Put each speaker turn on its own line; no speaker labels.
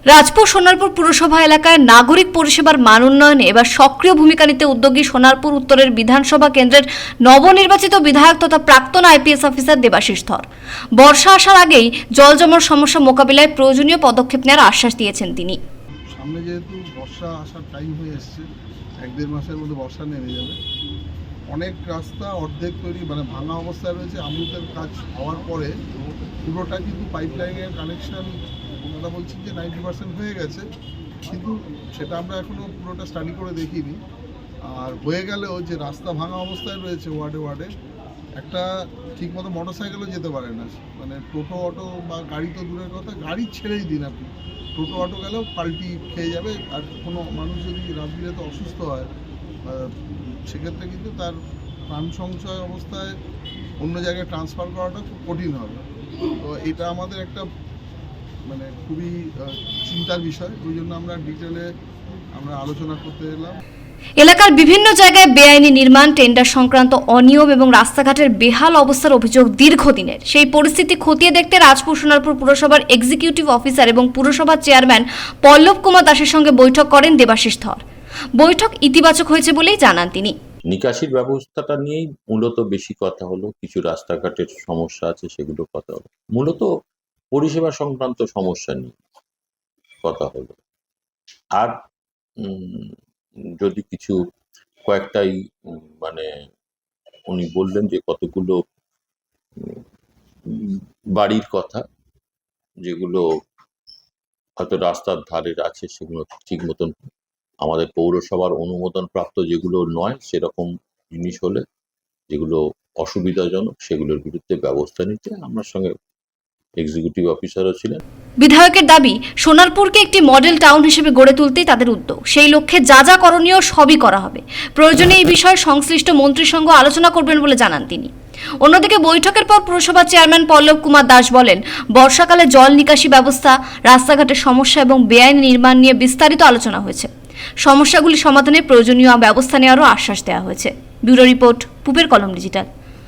রাজপুর সোনারপুর পুরসভা এলাকায় নাগরিক পরিষেবার মান উন্নয়নে এবার সক্রিয় ভূমিকা নিতে উদ্যোগী সোনারপুর উত্তরের বিধানসভা কেন্দ্রের নবনির্বাচিত বিধায়ক তথা প্রাক্তন আইপিএস অফিসার দেবাশিস ধর। বর্ষা আসার আগেই জল জমার সমস্যা মোকাবিলায় প্রয়োজনীয় পদক্ষেপ নেওয়ার আশ্বাস দিয়েছেন তিনি।
সামনে যেহেতু বর্ষা আসার টাইম হয়ে এসছে, 1-1.5 মাসের মধ্যে বর্ষা নেমে যাবে। অনেক রাস্তা অর্ধেক তৈরি ভাঙা অবস্থায় রয়েছে। আমূলতের কাজ হওয়ার পরে পুরোটা কিন্তু পাইপলাইনের কানেকশান ওনারা বলছেন যে 90% হয়ে গেছে, কিন্তু সেটা আমরা এখনও পুরোটা স্টাডি করে দেখিনি। আর হয়ে গেলেও যে রাস্তা ভাঙা অবস্থায় রয়েছে ওয়ার্ডে একটা ঠিকমতো মোটরসাইকেলও যেতে পারে না, টোটো অটো বা গাড়ি তো দূরের কথা, গাড়ি ছেড়েই দিন আপনি, টোটো অটো গেলেও পাল্টি খেয়ে যাবে। আর কোনো মানুষ যদি রাত্রিতে অসুস্থ হয় সেক্ষেত্রে কিন্তু তার প্রাণ সংশয় অবস্থায় অন্য জায়গায় ট্রান্সফার করাটা খুব কঠিন হবে। তো এটা আমাদের একটা খুবই চিন্তার বিষয়। ওই জন্য আমরা ডিটেলে আলোচনা করতে এলাম।
এলাকার বিভিন্ন জায়গায় বেআইনি নির্মাণ, টেন্ডার সংক্রান্ত অনিয়ম এবং রাস্তাঘাটের বেহাল অবস্থার অভিযোগ দীর্ঘদিনের। সেই পরিস্থিতি খতিয়ে দেখতে রাজপুর সোনারপুর পুরসভার এক্সিকিউটিভ অফিসার এবং পুরসভার চেয়ারম্যান পল্লব কুমার দাসের সঙ্গে বৈঠক করেন দেবাশিস ধর। বৈঠক ইতিবাচক হয়েছে বলেই জানান তিনি।
নিকাশির ব্যবস্থাটা নিয়েই মূলত বেশি কথা হলো, কিছু রাস্তাঘাটের সমস্যা আছে সেগুলো কথা হলো, মূলত পরিষেবা সংক্রান্ত সমস্যা নিয়ে কথা হলো। আর যদি কিছু কয়েকটাই উনি বললেন যে কতগুলো বাড়ির কথা যেগুলো হয়তো রাস্তার ধারের আছে, সেগুলো ঠিক মতন আমাদের পৌরসভার অনুমোদন প্রাপ্ত যেগুলো নয়, সেরকম জিনিস হলে যেগুলো অসুবিধাজনক সেগুলোর বিরুদ্ধে ব্যবস্থা নিতে আমার সঙ্গে এক্সিকিউটিভ অফিসারও ছিলেন।
বিধায়কের দাবি, সোনারপুরকে একটি মডেল টাউন হিসেবে গড়ে তুলতেই তাদের উদ্যোগ। সেই লক্ষ্যে যা যা করণীয় সবই করা হবে। প্রয়োজনে এই বিষয়ে সংশ্লিষ্ট মন্ত্রীর সঙ্গে আলোচনা করবেন বলে জানান তিনি। অন্যদিকে বৈঠকের পর পুরসভার চেয়ারম্যান পল্লব কুমার দাস বলেন, বর্ষাকালে জল নিকাশি ব্যবস্থা, রাস্তাঘাটের সমস্যা এবং বেআইনি নির্মাণ নিয়ে বিস্তারিত আলোচনা হয়েছে। সমস্যাগুলি সমাধানে প্রয়োজনীয় ব্যবস্থা নেওয়ারও আশ্বাস দেওয়া হয়েছে। ব্যুরো রিপোর্ট, পুবের কলম ডিজিটাল।